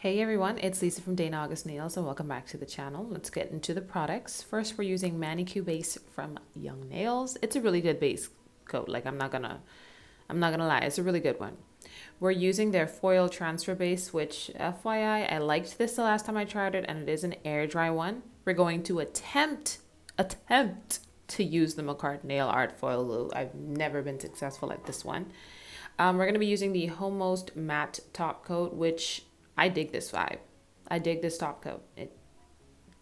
Hey everyone, it's Lisa from daynaaugustnails and welcome back to the channel. Let's get into the products. First, we're using manicure base from you.The. It's a really good base coat. Like I'm not gonna lie, it's a really good one. We're using their foil transfer base, which FYI, I liked this the last time I tried it, and it is an air dry one. We're going to attempt to use the McCart nail art foil glue. I've never been successful at this one. We're going to be using the Homemost matte top coat, which I dig this vibe. I dig this top coat.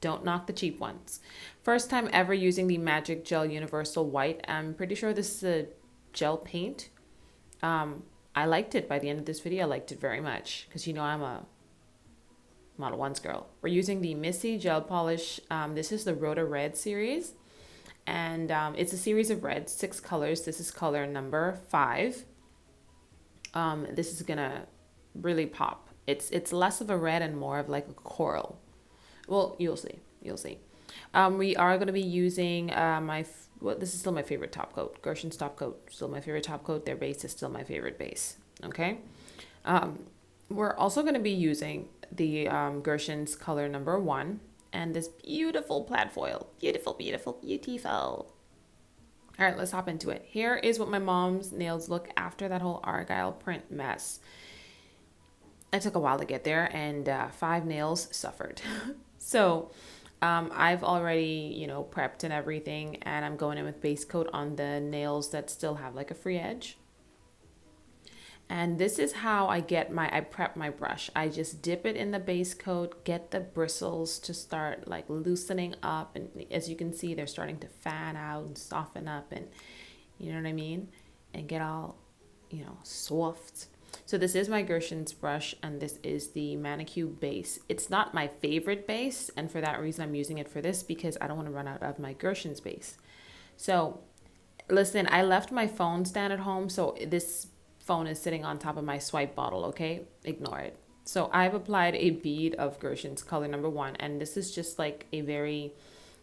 Don't knock the cheap ones. First time ever using the Magic Gel Universal White. I'm pretty sure this is a gel paint. I liked it by the end of this video. I liked it very much because you know I'm a Model 1's girl. We're using the Missy Gel Polish. This is the Rhoda Red series. And it's a series of reds, 6 colors. This is color number 5. This is gonna really pop. It's less of a red and more of like a coral. Well, you'll see. We are going to be using this is still my favorite top coat. Gershon's top coat, still my favorite top coat. Their base is still my favorite base. Okay. We're also going to be using the Gershon's color number 1 and this beautiful plaid foil. Beautiful. All right, let's hop into it. Here is what my mom's nails look after that whole argyle print mess. It took a while to get there, and 5 nails suffered. So I've already, prepped and everything, and I'm going in with base coat on the nails that still have like a free edge. And this is how I prep my brush. I just dip it in the base coat, get the bristles to start like loosening up. And as you can see, they're starting to fan out and soften up and you know what I mean? And get all, soft. So this is my Gershon's brush and this is the manicure base. It's not my favorite base. And for that reason, I'm using it for this because I don't want to run out of my Gershon's base. So listen, I left my phone stand at home. So this phone is sitting on top of my swipe bottle, okay? Ignore it. So I've applied a bead of Gershon's color number 1, and this is just like a very,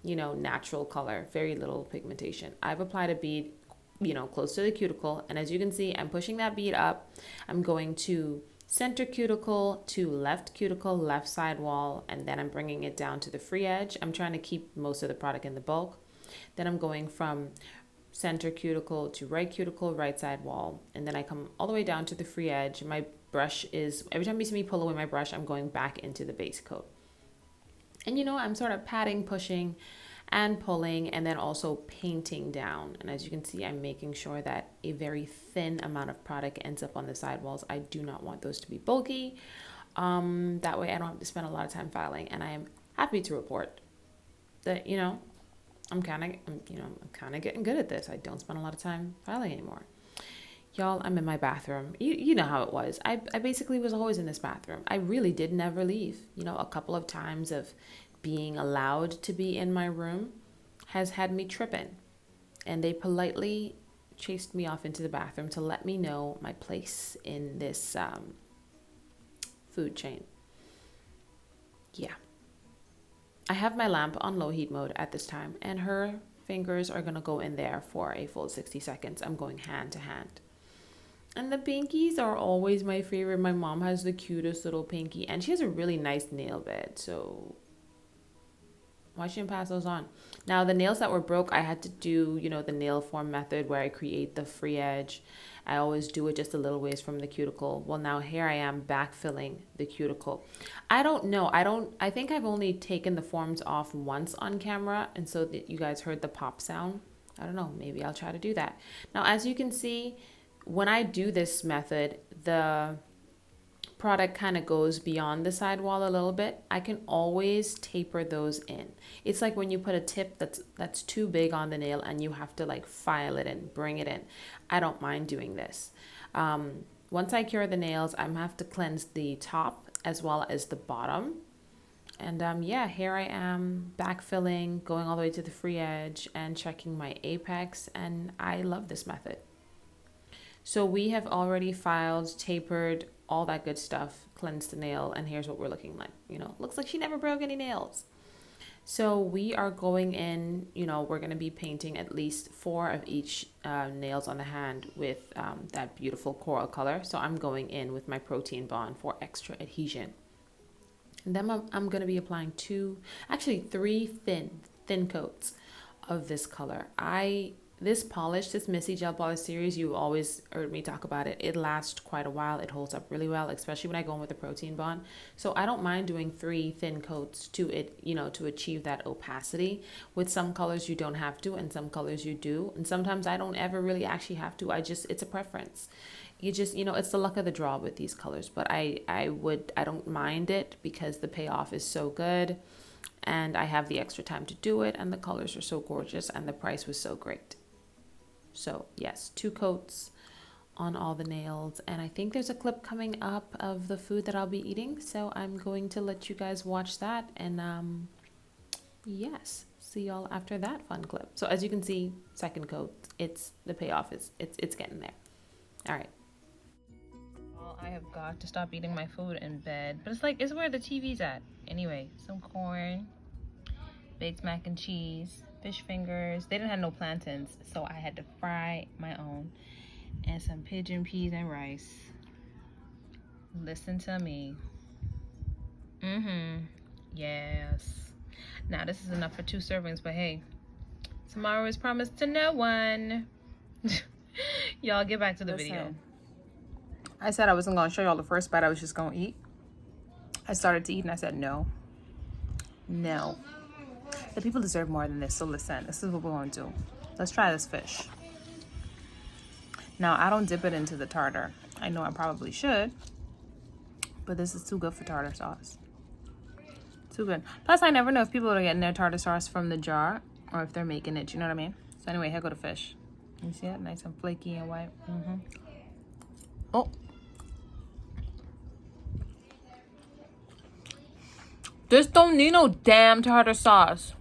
natural color, very little pigmentation. I've applied a bead, close to the cuticle, and as you can see, I'm pushing that bead up. I'm going to center cuticle to left cuticle, left side wall, and then I'm bringing it down to the free edge. I'm trying to keep most of the product in the bulk. Then I'm going from center cuticle to right cuticle, right side wall, and then I come all the way down to the free edge. My brush is, every time you see me pull away my brush, I'm going back into the base coat. And I'm sort of patting, pushing, and pulling, and then also painting down. And as you can see, I'm making sure that a very thin amount of product ends up on the sidewalls. I do not want those to be bulky. That way I don't have to spend a lot of time filing, and I am happy to report that, I'm kind of getting good at this. I don't spend a lot of time filing anymore. Y'all, I'm in my bathroom. You know how it was. I basically was always in this bathroom. I really did never leave. A couple of times of being allowed to be in my room has had me tripping. And they politely chased me off into the bathroom to let me know my place in this food chain. Yeah. I have my lamp on low heat mode at this time, and her fingers are going to go in there for a full 60 seconds. I'm going hand to hand. And the pinkies are always my favorite. My mom has the cutest little pinky, and she has a really nice nail bed, so why shouldn't pass those on? Now, the nails that were broke, I had to do, the nail form method where I create the free edge. I always do it just a little ways from the cuticle. Well, now here I am backfilling the cuticle. I don't know. I think I've only taken the forms off once on camera, and so that you guys heard the pop sound. I don't know. Maybe I'll try to do that. Now, as you can see, when I do this method, the product kind of goes beyond the sidewall a little bit. I can always taper those in. It's like when you put a tip that's too big on the nail and you have to like file it and bring it in. I don't mind doing this. Once I cure the nails, I'm gonna have to cleanse the top as well as the bottom. And yeah, here I am backfilling, going all the way to the free edge and checking my apex, and I love this method. So we have already filed, tapered, all that good stuff, cleansed the nail, and here's what we're looking like. Looks like she never broke any nails. So we are going in, we're going to be painting at least 4 of each nails on the hand with that beautiful coral color. So I'm going in with my protein bond for extra adhesion. And then I'm going to be applying three thin coats of this color. This polish, this Missy Gel Polish series, you always heard me talk about it. It lasts quite a while. It holds up really well, especially when I go in with the protein bond. So I don't mind doing 3 thin coats to achieve that opacity. With some colors you don't have to, and some colors you do. And sometimes I don't ever really actually have to. It's a preference. It's the luck of the draw with these colors, but I don't mind it because the payoff is so good and I have the extra time to do it, and the colors are so gorgeous and the price was so great. So yes, 2 coats on all the nails. And I think there's a clip coming up of the food that I'll be eating. So I'm going to let you guys watch that. And yes, see y'all after that fun clip. So as you can see, second coat, the payoff it's getting there. All right. Well, I have got to stop eating my food in bed, but it's where the TV's at. Anyway, some corn, baked mac and cheese, fish fingers. They didn't have no plantains, so I had to fry my own, and some pigeon peas and rice. Listen to me. Yes. Now this is enough for 2 servings, but hey, tomorrow is promised to no one. Y'all, get back to the video. I said I wasn't gonna show y'all the first bite. I was just gonna eat. I started to eat and I said no. The people deserve more than this, so listen, this is what we're gonna do. Let's try this fish. Now, I don't dip it into the tartar. I know I probably should, but this is too good for tartar sauce. Too good. Plus, I never know if people are getting their tartar sauce from the jar or if they're making it, you know what I mean? So anyway, here go the fish. You see it? Nice and flaky and white. Oh. This don't need no damn tartar sauce.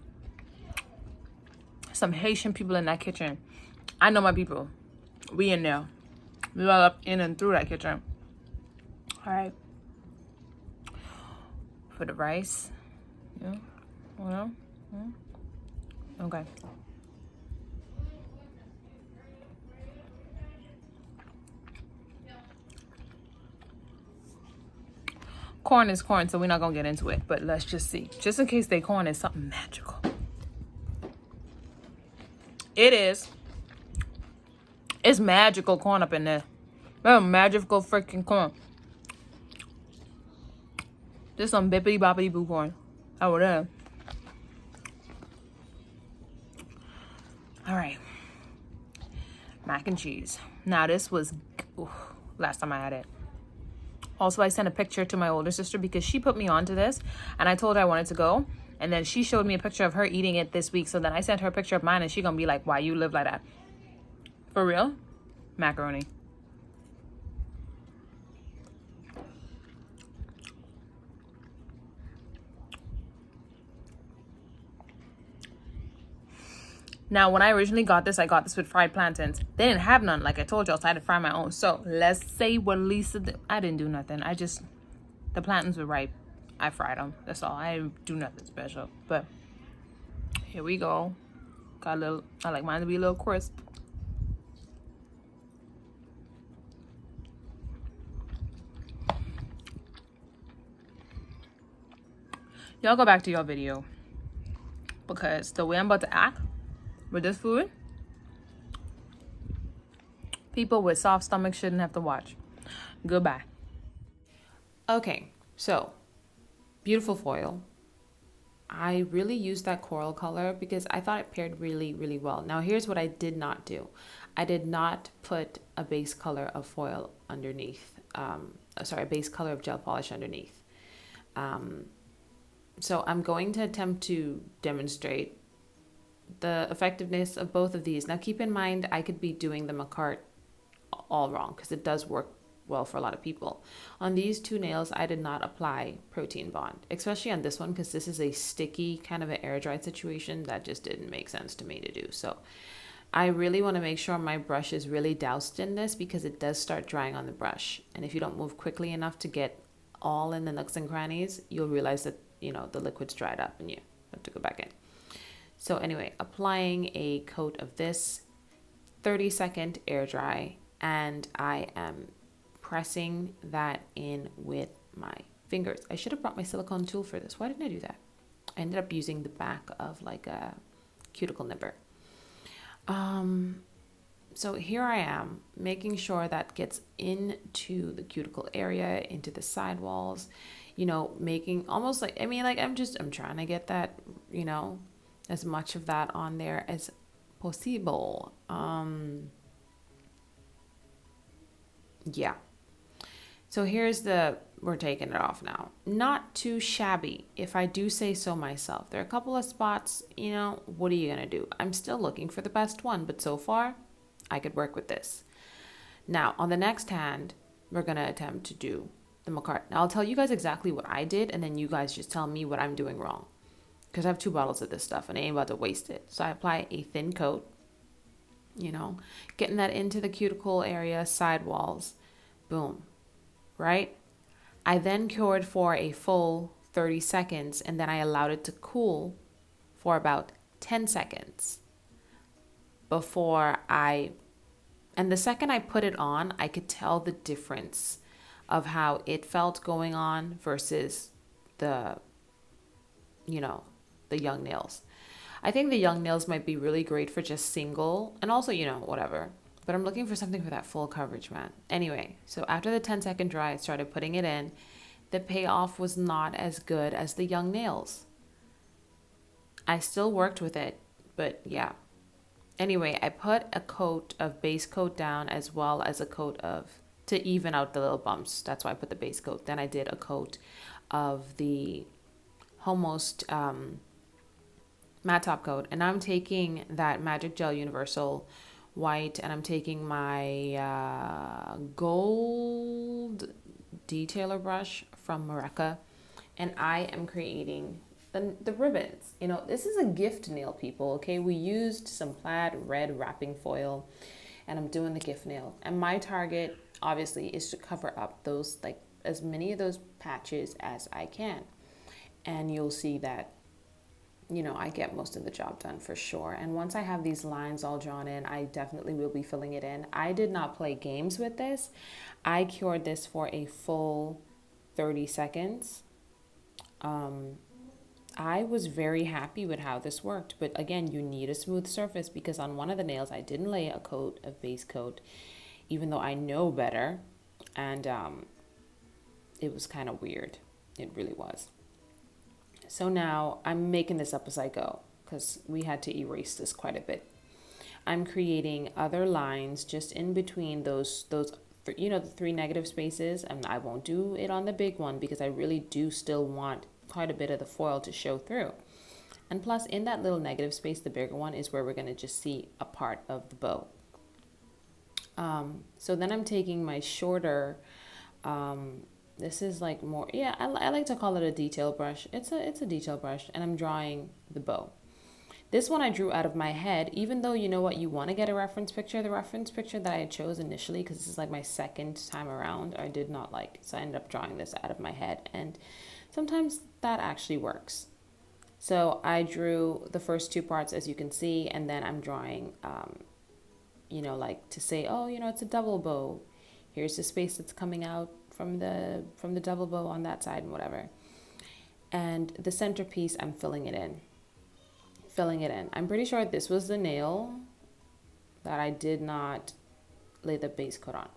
Some Haitian people in that kitchen. I know my people. We in there. We all up in and through that kitchen. All right. For the rice. Yeah. Well. Okay. Corn is corn, so we're not gonna get into it, but let's just see. Just in case they corn is something magical. It is. It's magical corn up in there. Magical freaking corn. This some bippity boppity boo corn. Over there. All right. Mac and cheese. Now this was last time I had it. Also, I sent a picture to my older sister because she put me onto this, and I told her I wanted to go, and then she showed me a picture of her eating it this week. So then I sent her a picture of mine, and she gonna be like, "Why you live like that?" For real? Macaroni. Now, when I originally got this, I got this with fried plantains. They didn't have none, like I told y'all, so I had to fry my own. So let's say what Lisa did. I didn't do nothing. The plantains were ripe. I fried them. That's all. I didn't do nothing special. But here we go. Got a little, I like mine to be a little crisp. Y'all go back to your video, because the way I'm about to act with this food, people with soft stomachs shouldn't have to watch. Goodbye. Okay, so beautiful foil. I really used that coral color because I thought it paired really, really well. Now here's what I did not do. I did not put a base color of foil underneath. A base color of gel polish underneath. So I'm going to attempt to demonstrate the effectiveness of both of these. Now keep in mind, I could be doing the Macart all wrong because it does work well for a lot of people. On these 2 nails, I did not apply protein bond, especially on this one because this is a sticky kind of an air dried situation that just didn't make sense to me to do. So I really want to make sure my brush is really doused in this because it does start drying on the brush. And if you don't move quickly enough to get all in the nooks and crannies, you'll realize that, the liquid's dried up and you have to go back in. So anyway, applying a coat of this, 30-second air dry, and I am pressing that in with my fingers. I should have brought my silicone tool for this. Why didn't I do that? I ended up using the back of like a cuticle nipper. So here I am making sure that gets into the cuticle area, into the sidewalls, you know, making almost like, I mean, like I'm trying to get that, you know, as much of that on there as possible. Yeah. So we're taking it off now. Not too shabby, if I do say so myself. There are a couple of spots, you know, what are you gonna do? I'm still looking for the best one, but so far, I could work with this. Now, on the next hand, we're gonna attempt to do the McCart. Now, I'll tell you guys exactly what I did, and then you guys just tell me what I'm doing wrong. Because I have 2 bottles of this stuff, and I ain't about to waste it. So I apply a thin coat, you know, getting that into the cuticle area, sidewalls, boom, right? I then cured for a full 30 seconds, and then I allowed it to cool for about 10 seconds before and the second I put it on, I could tell the difference of how it felt going on versus the, you know, the Young Nails. I think the Young Nails might be really great for just single, and also, you know, whatever. But I'm looking for something for that full coverage, man. Anyway, so after the 10-second dry, I started putting it in. The payoff was not as good as the Young Nails. I still worked with it, but yeah. Anyway, I put a coat of base coat down as well as a coat to even out the little bumps. That's why I put the base coat. Then I did a coat of the almost matte top coat. And I'm taking that Magic Gel Universal White, and I'm taking my gold detailer brush from Mareka, and I am creating the ribbons. You know, this is a gift nail, people, okay? We used some plaid red wrapping foil, and I'm doing the gift nail. And my target, obviously, is to cover up those, like, as many of those patches as I can. And you'll see that, you know, I get most of the job done for sure. And once I have these lines all drawn in, I definitely will be filling it in. I did not play games with this. I cured this for a full 30 seconds. I was very happy with how this worked, but again, you need a smooth surface, because on one of the nails, I didn't lay a coat of base coat, even though I know better, and it was kind of weird. It really was. So now I'm making this up as I go, because we had to erase this quite a bit. I'm creating other lines just in between those you know, the 3 negative spaces, and I won't do it on the big one because I really do still want quite a bit of the foil to show through. And plus, in that little negative space, the bigger one is where we're going to just see a part of the bow. So then I'm taking my shorter, this is like more, yeah, I like to call it a detail brush. It's a detail brush, and I'm drawing the bow. This one I drew out of my head, even though, you know what, you want to get a reference picture. The reference picture that I chose initially, because this is like my second time around, I did not like. So I ended up drawing this out of my head, and sometimes that actually works. So I drew the first 2 parts, as you can see, and then I'm drawing, you know, like to say, oh, you know, it's a double bow. Here's the space that's coming out from the double bow on that side and whatever. And the centerpiece, I'm filling it in. I'm pretty sure this was the nail that I did not lay the base coat on.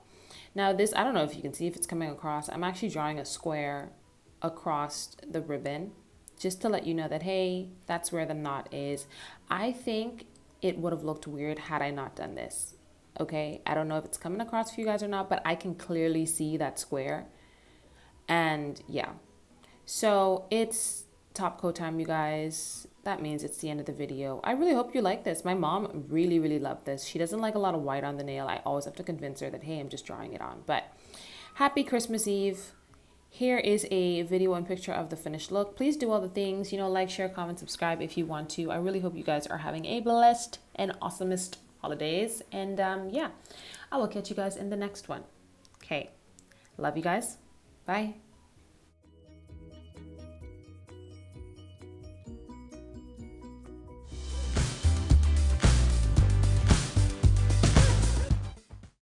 Now this, I don't know if you can see if it's coming across. I'm actually drawing a square across the ribbon just to let you know that, hey, that's where the knot is. I think it would have looked weird had I not done this. Okay, I don't know if it's coming across for you guys or not, but I can clearly see that square. And yeah, so it's top coat time, you guys. That means it's the end of the video. I really hope you like this. My mom really, really loved this. She doesn't like a lot of white on the nail. I always have to convince her that, hey, I'm just drawing it on. But happy Christmas Eve. Here is a video and picture of the finished look. Please do all the things, you know, like, share, comment, subscribe if you want to. I really hope you guys are having a blessed and awesomest holidays. And yeah, I will catch you guys in the next one. Okay. Love you guys. Bye.